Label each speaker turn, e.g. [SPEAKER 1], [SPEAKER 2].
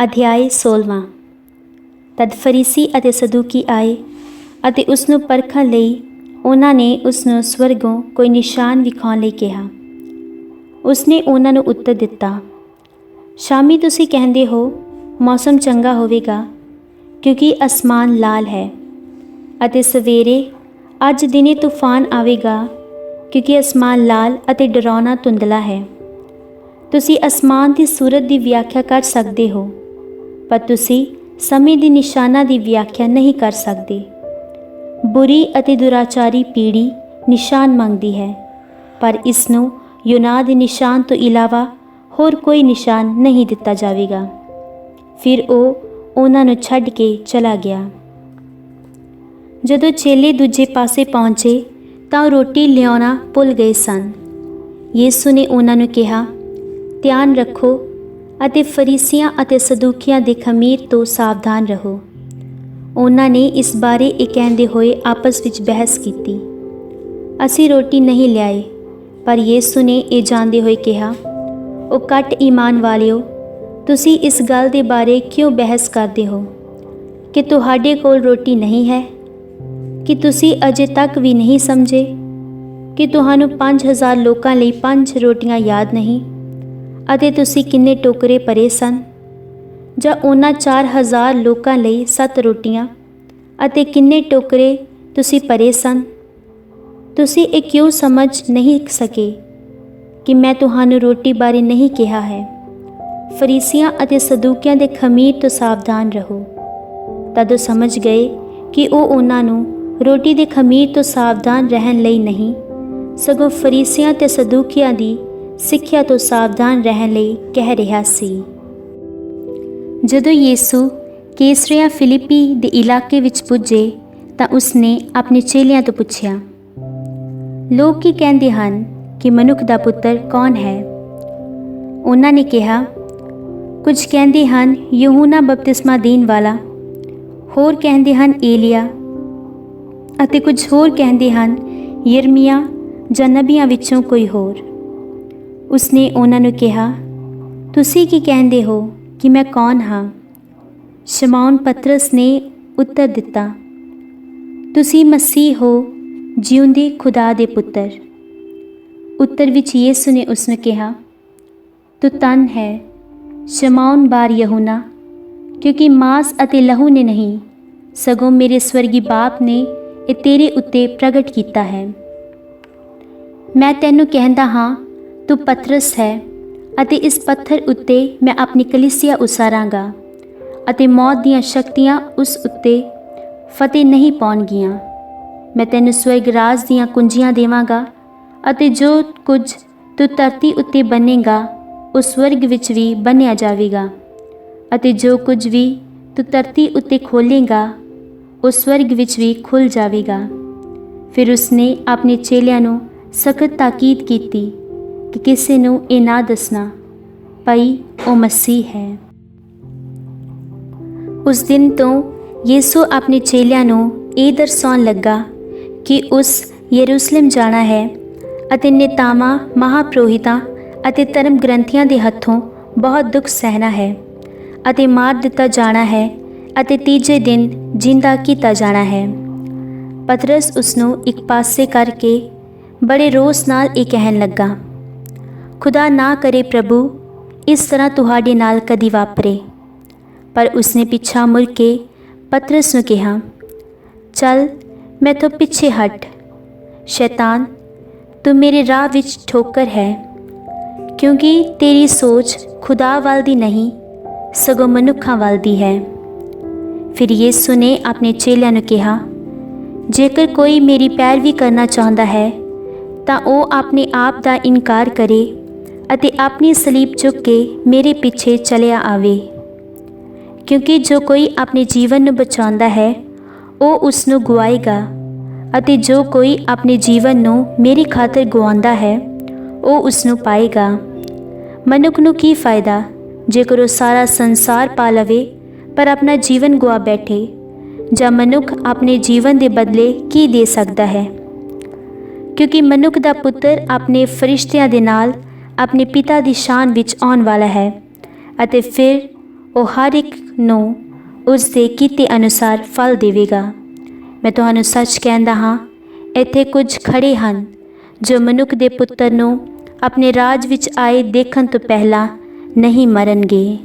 [SPEAKER 1] ਅਧਿਆਇ 16। ਤਦ ਫਰੀਸੀ ਅਤੇ ਸਦੂਕੀ ਆਏ ਅਤੇ ਉਸ ਨੂੰ ਪਰਖਣ ਲਈ ਉਹਨਾਂ ਨੇ ਉਸ ਨੂੰ ਸਵਰਗੋਂ ਕੋਈ ਨਿਸ਼ਾਨ ਵਿਖਾਉਣ ਲਈ ਕਿਹਾ। ਉਸਨੇ ਉਹਨਾਂ ਨੂੰ ਉੱਤਰ ਦਿੱਤਾ, ਸ਼ਾਮੀ ਤੁਸੀਂ ਕਹਿੰਦੇ ਹੋ ਮੌਸਮ ਚੰਗਾ ਹੋਵੇਗਾ ਕਿਉਂਕਿ ਅਸਮਾਨ ਲਾਲ ਹੈ, ਅਤੇ ਸਵੇਰੇ ਅੱਜ ਦਿਨੇ ਤੂਫਾਨ ਆਵੇਗਾ ਕਿਉਂਕਿ ਅਸਮਾਨ ਲਾਲ ਅਤੇ ਡਰਾਉਣਾ ਧੁੰਦਲਾ ਹੈ। ਤੁਸੀਂ ਅਸਮਾਨ ਦੀ ਸੂਰਤ ਦੀ ਵਿਆਖਿਆ ਕਰ ਸਕਦੇ ਹੋ, ਪਰ ਤੁਸੀਂ ਸਮੇਂ ਦੀ ਨਿਸ਼ਾਨਾਂ ਦੀ ਵਿਆਖਿਆ ਨਹੀਂ ਕਰ ਸਕਦੇ। ਬੁਰੀ ਅਤੇ ਦੁਰਾਚਾਰੀ ਪੀੜ੍ਹੀ ਨਿਸ਼ਾਨ ਮੰਗਦੀ ਹੈ, ਪਰ ਇਸ ਨੂੰ ਯੋਨਾ ਦੇ ਨਿਸ਼ਾਨ ਤੋਂ ਇਲਾਵਾ ਹੋਰ ਕੋਈ ਨਿਸ਼ਾਨ ਨਹੀਂ ਦਿੱਤਾ ਜਾਵੇਗਾ। ਫਿਰ ਉਹ ਉਹਨਾਂ ਨੂੰ ਛੱਡ ਕੇ ਚਲਾ ਗਿਆ। ਜਦੋਂ ਚੇਲੇ ਦੂਜੇ ਪਾਸੇ ਪਹੁੰਚੇ ਤਾਂ ਉਹ ਰੋਟੀ ਲਿਆਉਣਾ ਭੁੱਲ ਗਏ ਸਨ। ਯਿਸੂ ਨੇ ਉਹਨਾਂ ਨੂੰ ਕਿਹਾ, ਧਿਆਨ ਰੱਖੋ ਅਤੇ ਫਰੀਸੀਆਂ ਅਤੇ ਸਦੂਕੀਆਂ ਦੇ ਖਮੀਰ ਤੋਂ ਸਾਵਧਾਨ ਰਹੋ। ਉਹਨਾਂ ਨੇ ਇਸ ਬਾਰੇ ਇਹ ਕਹਿੰਦੇ ਹੋਏ ਆਪਸ ਵਿੱਚ ਬਹਿਸ ਕੀਤੀ। ਅਸੀਂ ਰੋਟੀ ਨਹੀਂ ਲਿਆਏ। ਪਰ ਯਿਸੂ ਨੇ ਇਹ ਜਾਣਦੇ ਹੋਏ ਕਿਹਾ, ਉਹ ਘੱਟ ਈਮਾਨ ਵਾਲਿਓ, ਤੁਸੀਂ ਇਸ ਗੱਲ ਦੇ ਬਾਰੇ ਕਿਉਂ ਬਹਿਸ ਕਰਦੇ ਹੋ ਕਿ ਤੁਹਾਡੇ ਕੋਲ ਰੋਟੀ ਨਹੀਂ ਹੈ? ਕਿ ਤੁਸੀਂ ਅਜੇ ਤੱਕ ਵੀ ਨਹੀਂ ਸਮਝੇ ਕਿ ਤੁਹਾਨੂੰ 5000 ਲੋਕਾਂ ਲਈ 5 ਰੋਟੀਆਂ ਯਾਦ ਨਹੀਂ, ਅਤੇ ਤੁਸੀਂ ਕਿੰਨੇ ਟੋਕਰੇ ਭਰੇ ਸਨ? ਜਾਂ ਉਹਨਾਂ 4000 ਲੋਕਾਂ ਲਈ 7 ਰੋਟੀਆਂ ਅਤੇ ਕਿੰਨੇ ਟੋਕਰੇ ਤੁਸੀਂ ਭਰੇ ਸਨ? ਤੁਸੀਂ ਇਹ ਕਿਉਂ ਸਮਝ ਨਹੀਂ ਸਕੇ ਕਿ ਮੈਂ ਤੁਹਾਨੂੰ ਰੋਟੀ ਬਾਰੇ ਨਹੀਂ ਕਿਹਾ ਹੈ? ਫਰੀਸੀਆਂ ਅਤੇ ਸਦੂਕਿਆਂ ਦੇ ਖਮੀਰ ਤੋਂ ਸਾਵਧਾਨ ਰਹੋ। ਤਦ ਉਹ ਸਮਝ ਗਏ ਕਿ ਉਹ ਉਹਨਾਂ ਨੂੰ ਰੋਟੀ ਦੇ ਖਮੀਰ ਤੋਂ ਸਾਵਧਾਨ ਰਹਿਣ ਲਈ ਨਹੀਂ, ਸਗੋਂ ਫਰੀਸੀਆਂ ਅਤੇ ਸਦੂਕਿਆਂ ਦੀ ਸਿੱਖਿਆ ਤੋਂ ਸਾਵਧਾਨ ਰਹਿਣ ਲਈ ਕਹਿ ਰਿਹਾ ਸੀ। ਜਦੋਂ ਯਿਸੂ ਕੈਸਰਿਆ ਫਿਲਿੱਪੀ ਦੇ ਇਲਾਕੇ ਵਿੱਚ ਪੁੱਜੇ ਤਾਂ ਉਸਨੇ ਆਪਣੇ ਚੇਲਿਆਂ ਤੋਂ ਪੁੱਛਿਆ, ਲੋਕ ਕੀ ਕਹਿੰਦੇ ਹਨ ਕਿ ਮਨੁੱਖ ਦਾ ਪੁੱਤਰ ਕੌਣ ਹੈ? ਉਹਨਾਂ ਨੇ ਕਿਹਾ, ਕੁਝ ਕਹਿੰਦੇ ਹਨ ਯਹੂਨਾ ਬਪਤਿਸਮਾ ਦੇਣ ਵਾਲਾ, ਹੋਰ ਕਹਿੰਦੇ ਹਨ ਏਲੀਆ, ਅਤੇ ਕੁਝ ਹੋਰ ਕਹਿੰਦੇ ਹਨ ਯਿਰਮੀਆ ਜਾਂ ਨਬੀਆਂ ਵਿੱਚੋਂ ਕੋਈ ਹੋਰ। ਉਸਨੇ ਉਹਨਾਂ ਨੂੰ ਕਿਹਾ, ਤੁਸੀਂ ਕੀ ਕਹਿੰਦੇ ਹੋ ਕਿ ਮੈਂ ਕੌਣ ਹਾਂ? ਸ਼ਮੌਨ ਪਤਰਸ ਨੇ ਉੱਤਰ ਦਿੱਤਾ, ਤੁਸੀਂ ਮਸੀਹ ਹੋ, ਜਿਉਂਦੇ ਖੁਦਾ ਦੇ ਪੁੱਤਰ। ਉੱਤਰ ਵਿੱਚ ਯਿਸੂ ਨੇ ਉਸ ਨੂੰ ਕਿਹਾ, ਤੂੰ ਧਨ ਹੈ ਸ਼ਮੌਨ ਬਾਰ ਯਹੂਨਾ, ਕਿਉਂਕਿ ਮਾਸ ਅਤੇ ਲਹੂ ਨੇ ਨਹੀਂ, ਸਗੋਂ ਮੇਰੇ ਸਵਰਗੀ ਬਾਪ ਨੇ ਇਹ ਤੇਰੇ ਉੱਤੇ ਪ੍ਰਗਟ ਕੀਤਾ ਹੈ। ਮੈਂ ਤੈਨੂੰ ਕਹਿੰਦਾ ਹਾਂ, ਤੂੰ ਪਤਰਸ ਹੈ, ਅਤੇ ਇਸ ਪੱਥਰ ਉੱਤੇ ਮੈਂ ਆਪਣੀ ਕਲੀਸਿਆ ਉਸਾਰਾਂਗਾ, ਅਤੇ ਮੌਤ ਦੀਆਂ ਸ਼ਕਤੀਆਂ ਉਸ ਉੱਤੇ ਫਤਿਹ ਨਹੀਂ ਪਾਉਣਗੀਆਂ। ਮੈਂ ਤੈਨੂੰ ਸਵਰਗ ਰਾਜ ਦੀਆਂ ਕੁੰਜੀਆਂ ਦੇਵਾਂਗਾ, ਅਤੇ ਜੋ ਕੁਝ ਤੂੰ ਧਰਤੀ ਉੱਤੇ ਬੰਨੇਗਾ ਉਹ ਸਵਰਗ ਵਿੱਚ ਵੀ ਬੰਨ੍ਹਿਆ ਜਾਵੇਗਾ, ਅਤੇ ਜੋ ਕੁਝ ਵੀ ਤੂੰ ਧਰਤੀ ਉੱਤੇ ਖੋਲ੍ਹੇਗਾ ਉਹ ਸਵਰਗ ਵਿੱਚ ਵੀ ਖੁੱਲ੍ਹ ਜਾਵੇਗਾ। ਫਿਰ ਉਸਨੇ ਆਪਣੇ ਚੇਲਿਆਂ ਨੂੰ ਸਖਤ ਤਾਕੀਦ ਕੀਤੀ ਕਿ ਕਿਸੇ ਨੂੰ ਇਹ ਨਾ ਦੱਸਣਾ ਭਈ ਉਹ ਮਸੀਹ ਹੈ। ਉਸ ਦਿਨ ਤੋਂ ਯਿਸੂ ਆਪਣੇ ਚੇਲਿਆਂ ਨੂੰ ਇਹ ਦਰਸਾਉਣ ਲੱਗਾ ਕਿ ਉਸ ਯਰੂਸ਼ਲਮ ਜਾਣਾ ਹੈ ਅਤੇ ਨੇਤਾਵਾਂ, ਮਹਾਂਪੁਰੋਹਿਤਾਂ ਅਤੇ ਧਰਮ ਗ੍ਰੰਥੀਆਂ ਦੇ ਹੱਥੋਂ ਬਹੁਤ ਦੁੱਖ ਸਹਿਣਾ ਹੈ, ਅਤੇ ਮਾਰ ਦਿੱਤਾ ਜਾਣਾ ਹੈ, ਅਤੇ ਤੀਜੇ ਦਿਨ ਜਿੰਦਾ ਕੀਤਾ ਜਾਣਾ ਹੈ। ਪਤਰਸ ਉਸ ਨੂੰ ਇੱਕ ਪਾਸੇ ਕਰਕੇ ਬੜੇ ਰੋਸ ਨਾਲ ਇਹ ਕਹਿਣ ਲੱਗਾ, ਖੁਦਾ ਨਾ ਕਰੇ ਪ੍ਰਭੂ, ਇਸ ਤਰ੍ਹਾਂ ਤੁਹਾਡੇ ਨਾਲ ਕਦੀ ਵਾਪਰੇ। ਪਰ ਉਸਨੇ ਪਿੱਛਾ ਮੁੜ ਕੇ ਪਤਰਸ ਨੂੰ ਕਿਹਾ, ਚੱਲ ਮੈਥੋਂ ਪਿੱਛੇ ਹਟ ਸ਼ੈਤਾਨ, ਤੂੰ ਮੇਰੇ ਰਾਹ ਵਿੱਚ ਠੋਕਰ ਹੈ, ਕਿਉਂਕਿ ਤੇਰੀ ਸੋਚ ਖੁਦਾ ਵੱਲ ਦੀ ਨਹੀਂ, ਸਗੋਂ ਮਨੁੱਖਾਂ ਵੱਲ ਦੀ ਹੈ। ਫਿਰ ਯਿਸੂ ਨੇ ਆਪਣੇ ਚੇਲਿਆਂ ਨੂੰ ਕਿਹਾ, ਜੇਕਰ ਕੋਈ ਮੇਰੀ ਪੈਰਵੀ ਕਰਨਾ ਚਾਹੁੰਦਾ ਹੈ ਤਾਂ ਉਹ ਆਪਣੇ ਆਪ ਦਾ ਇਨਕਾਰ ਕਰੇ ਅਤੇ ਆਪਣੀ ਸਲੀਬ ਚੁੱਕ ਕੇ ਮੇਰੇ ਪਿੱਛੇ ਚਲਿਆ ਆਵੇ। ਕਿਉਂਕਿ ਜੋ ਕੋਈ ਆਪਣੇ ਜੀਵਨ ਨੂੰ ਬਚਾਉਂਦਾ ਹੈ ਉਹ ਉਸ ਨੂੰ ਗੁਆਏਗਾ, ਅਤੇ ਜੋ ਕੋਈ ਆਪਣੇ ਜੀਵਨ ਨੂੰ ਮੇਰੀ ਖਾਤਰ ਗੁਆਉਂਦਾ ਹੈ ਉਹ ਉਸ ਨੂੰ ਪਾਏਗਾ। ਮਨੁੱਖ ਨੂੰ ਕੀ ਫਾਇਦਾ ਜੇਕਰ ਉਹ ਸਾਰਾ ਸੰਸਾਰ ਪਾ ਲਵੇ ਪਰ ਆਪਣਾ ਜੀਵਨ ਗੁਆ ਬੈਠੇ? ਜਾਂ ਮਨੁੱਖ ਆਪਣੇ ਜੀਵਨ ਦੇ ਬਦਲੇ ਕੀ ਦੇ ਸਕਦਾ ਹੈ? ਕਿਉਂਕਿ ਮਨੁੱਖ ਦਾ ਪੁੱਤਰ ਆਪਣੇ ਫਰਿਸ਼ਤਿਆਂ ਦੇ ਨਾਲ ਆਪਣੇ ਪਿਤਾ ਦੀ ਸ਼ਾਨ ਵਿੱਚ ਆਉਣ ਵਾਲਾ ਹੈ, ਅਤੇ ਫਿਰ ਉਹ ਹਰ ਇੱਕ ਨੂੰ ਉਸ ਦੇ ਕੀਤੇ ਅਨੁਸਾਰ ਫਲ ਦੇਵੇਗਾ। ਮੈਂ ਤੁਹਾਨੂੰ ਸੱਚ ਕਹਿੰਦਾ ਹਾਂ, ਇੱਥੇ ਕੁਝ ਖੜੇ ਹਨ ਜੋ ਮਨੁੱਖ ਦੇ ਪੁੱਤਰ ਨੂੰ ਆਪਣੇ ਰਾਜ ਵਿੱਚ ਆਏ ਦੇਖਣ ਤੋਂ ਪਹਿਲਾਂ ਨਹੀਂ ਮਰਨਗੇ।